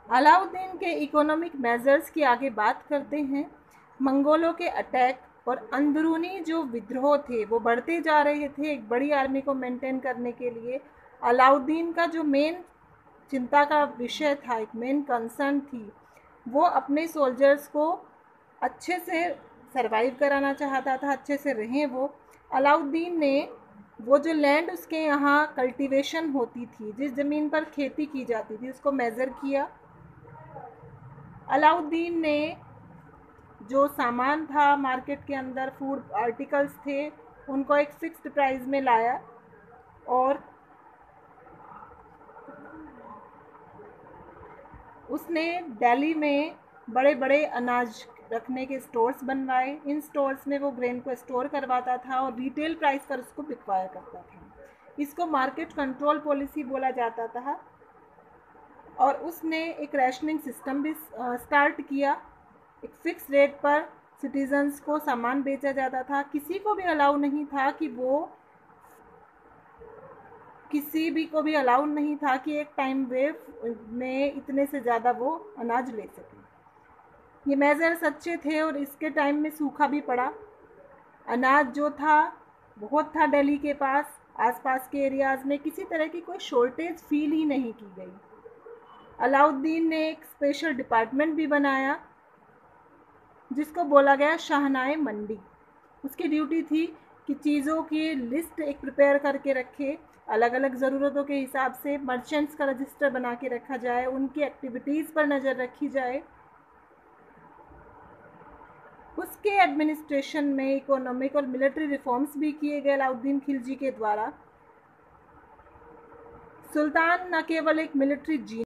अलाउद्दीन के economic measures की आगे बात करते हैं। मंगोलों के अटैक और अंदरूनी जो विद्रोह थे वो बढ़ते जा रहे थे। एक बड़ी आर्मी को मेंटेन करने के लिए अलाउद्दीन का जो मेन चिंता का विषय था, एक मेन कंसर्न थी, वो अपने सोल्जर्स को अच्छे से सरवाइव कराना चाहता था, अच्छे से रहें वो। अलाउद्दीन ने वो जो लैंड उसके यहाँ कल्टीवेशन होती थी, जिस ज़मीन पर खेती की जाती थी, उसको मेज़र किया। अलाउद्दीन ने जो सामान था मार्केट के अंदर, फूड आर्टिकल्स थे, उनको एक फिक्स्ड प्राइस में लाया और उसने दिल्ली में बड़े बड़े अनाज रखने के स्टोर्स बनवाए। इन स्टोर्स में वो ग्रेन को स्टोर करवाता था और रिटेल प्राइस पर उसको बिकवाया करता था। इसको मार्केट कंट्रोल पॉलिसी बोला जाता था। और उसने एक रैशनिंग सिस्टम भी स्टार्ट किया। एक फिक्स रेट पर सिटीजन्स को सामान बेचा जाता था। किसी को भी अलाउ नहीं था कि एक टाइम वेव में इतने से ज़्यादा वो अनाज ले सके। ये मेजर्स अच्छे थे और इसके टाइम में सूखा भी पड़ा। अनाज जो था बहुत था दिल्ली के पास, आसपास के एरियाज़ में किसी तरह की कोई शॉर्टेज फील ही नहीं की गई। अलाउद्दीन ने एक स्पेशल डिपार्टमेंट भी बनाया जिसको बोला गया शाहनाए मंडी। उसकी ड्यूटी थी कि चीज़ों की लिस्ट एक प्रिपेयर करके रखे, अलग अलग ज़रूरतों के हिसाब से मर्चेंट्स का रजिस्टर बना के रखा जाए, उनकी एक्टिविटीज़ पर नज़र रखी जाए। उसके एडमिनिस्ट्रेशन में इकोनॉमिक और मिलिट्री रिफॉर्म्स भी किए गए अलाउद्दीन खिलजी के द्वारा। सुल्तान न केवल एक मिलिट्री